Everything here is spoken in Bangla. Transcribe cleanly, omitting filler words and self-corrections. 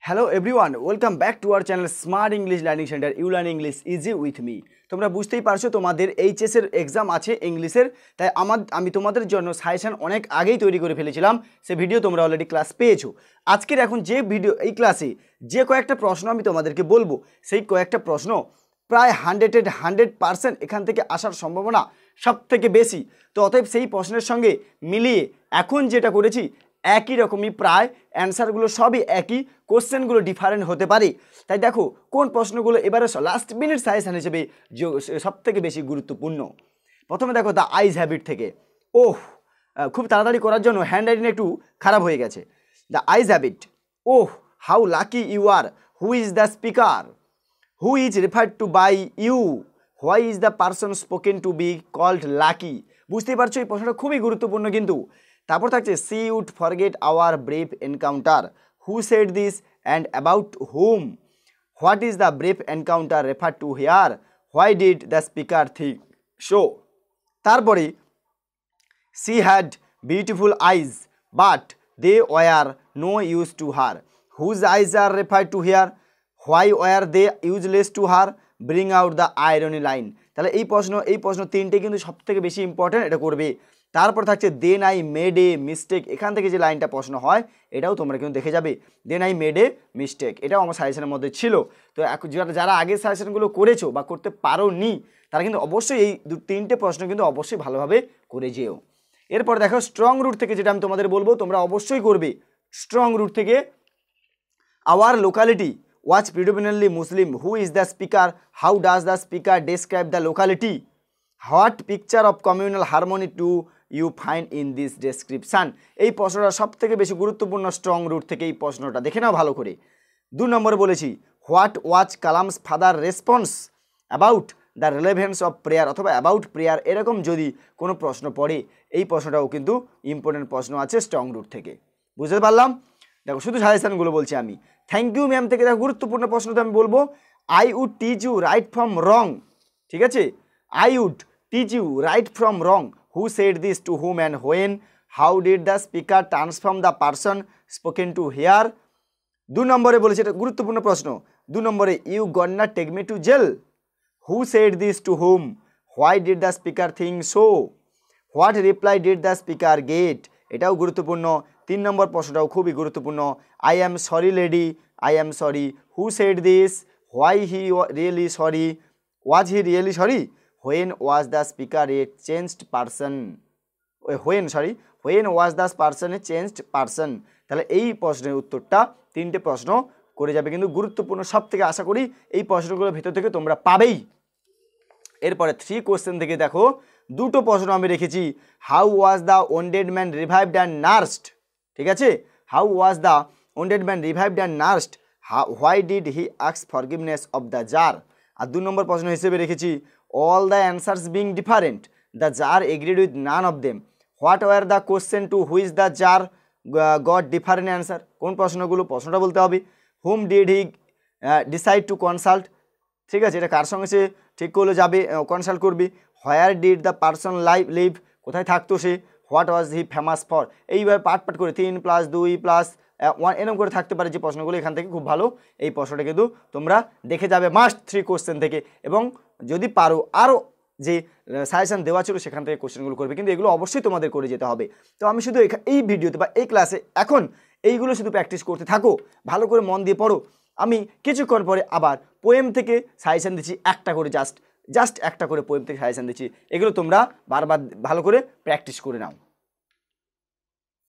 Hello everyone, welcome back to our channel Smart English Learning Centre. You learn English easy with me. তোমরা বুঝতেই পারছো তোমাদের এইচএসের এক্সাম আছে ইংলিশের, তাই আমি তোমাদের জন্য সাজেশন অনেক আগেই তৈরি করে ফেলেছিলাম। সে ভিডিও তোমরা অলরেডি ক্লাস পেয়েছো। আজকের এখন যে ভিডিও এই ক্লাসে যে কয়েকটা প্রশ্ন আমি তোমাদেরকে বলবো, সেই কয়েকটা প্রশ্ন প্রায় 100% এখান থেকে আসার সম্ভাবনা সব থেকে বেশি। তো অতএব সেই প্রশ্নের সঙ্গে মিলিয়ে এখন যেটা করেছি একই রকমই, প্রায় অ্যান্সারগুলো সবই একই, কোশ্চেনগুলো ডিফারেন্ট হতে পারে। তাই দেখো কোন প্রশ্নগুলো এবারে লাস্ট মিনিট সাজেশন হিসেবে সব থেকে বেশি গুরুত্বপূর্ণ। প্রথমে দেখো দ্য আইজ হ্যাবিট থেকে। খুব তাড়াতাড়ি করার জন্য হ্যান্ড রাইটিং একটু খারাপ হয়ে গেছে। The eyes habit. How lucky you are. Who is the speaker? Who is referred to by you? Why is the person spoken to be called lucky? বুঝতেই পারছো এই প্রশ্নটা খুবই গুরুত্বপূর্ণ কিন্তু। তারপর থাকছে she would forget our brave encounter. Who said this and about whom? What is the brave encounter refer to here? Why did the speaker think so? তারপরে she had beautiful eyes but they were no use to her. Whose eyes are refer to here? Why were they useless to her? Bring out the irony line. তাহলে এই প্রশ্ন তিনটে কিন্তু সব থেকে বেশি ইম্পর্টেন্ট, এটা করবে। তারপর থাকছে then I made a mistake. এখান থেকে যে লাইনটা প্রশ্ন হয় এটাও তোমরা কিন্তু দেখে যাবে, then I made a mistake. এটাও আমার সাজেশনের মধ্যে ছিল। তো যারা আগের সাজেশনগুলো করেছো বা করতে পারো নি, তারা কিন্তু অবশ্যই এই তিনটে প্রশ্ন কিন্তু অবশ্যই ভালোভাবে করে যেও। এরপর দেখো স্ট্রং রুট থেকে, যেটা আমি তোমাদের বলবো তোমরা অবশ্যই করবে। স্ট্রং রুট থেকে our locality was predominantly Muslim. Who is the speaker? How does the speaker describe the locality? What picture of communal harmony do you find in this description? এই প্রশ্নটা সব থেকে বেশি গুরুত্বপূর্ণ স্ট্রং রুট থেকে এই প্রশ্নটা দেখে নাও ভালো করে। 2 নম্বরে বলেছি what was Kalam's father response about the relevance of prayer, অথবা অ্যাবাউট প্রেয়ার, এরকম যদি কোনো প্রশ্ন পড়ে এই প্রশ্নটাও কিন্তু ইম্পর্টেন্ট প্রশ্ন আছে স্ট্রং রুট থেকে। বুঝতে পারলাম? দেখো শুধু সাজেশনগুলো বলছি আমি। থ্যাংক ইউ ম্যাম থেকে দেখো গুরুত্বপূর্ণ প্রশ্নটা আমি বলবো, I would teach you right from wrong. ঠিক আছে, I would teach you right from wrong. Who said this to whom and when? How did the speaker transform the person spoken to here? 2 নম্বরে বলেছে, এটা গুরুত্বপূর্ণ প্রশ্ন। 2 নম্বরে you gonna take me to jail. Who said this to whom? Why did the speaker think so? What reply did the speaker get? এটাও গুরুত্বপূর্ণ। 3 নম্বর প্রশ্নটাও খুবই গুরুত্বপূর্ণ। I am sorry lady, I am sorry. Who said this? Why he really sorry? Was he really sorry? When was the speaker A changed person? When was the person A changed person? তাহলে এই প্রশ্নের উত্তরটা 3টে প্রশ্ন করে যাবে কিন্তু গুরুত্বপূর্ণ সব থেকে। আশা করি এই প্রশ্নগুলোর ভেতর থেকে তোমরা পাবেই। এরপরে 3 কোশ্চেন থেকে দেখো 2টো প্রশ্ন আমি রেখেছি। How was the wounded man revived and nursed? ঠিক আছে, how was the wounded man revived and nursed? Why did he ask forgiveness of the tsar? আর 2 নম্বর প্রশ্ন হিসেবে রেখেছি all the answers being different, the tsar agreed with none of them. What were the question to which the tsar got different answer? কোন প্রশ্নগুলো? প্রশ্নটা বলতে হবে। Whom did he decide to consult? ঠিক আছে, এটা কার সঙ্গে সে ঠিক করলে যাবে কনসাল্ট করবি। Where did the person live? কোথায় থাকতো সে? What was he famous for? এইভাবে পার্ট করে 3 + 2 + 1 এরকম করে থাকতে পারে যে প্রশ্নগুলো। এখান থেকে খুব ভালো এই প্রশ্নটা কিন্তু তোমরা দেখে যাবে মাস্ট 3 কোশ্চেন থেকে। এবং যদি পারো আরও যে সাজেশন দেওয়া ছিল সেখান থেকে কোশ্চেনগুলো করবে, কিন্তু এগুলো অবশ্যই তোমাদের করে যেতে হবে। তো আমি শুধু এই ভিডিওতে বা এই ক্লাসে এখন এইগুলো শুধু প্র্যাকটিস করতে থাকো, ভালো করে মন দিয়ে পড়ো। আমি কিছুক্ষণ পরে আবার পোয়েম থেকে সাজেশন দিচ্ছি, একটা করে জাস্ট একটা করে পোয়েম থেকে সাজেশন দিচ্ছি। এগুলো তোমরা বারবার ভালো করে প্র্যাকটিস করে নাও।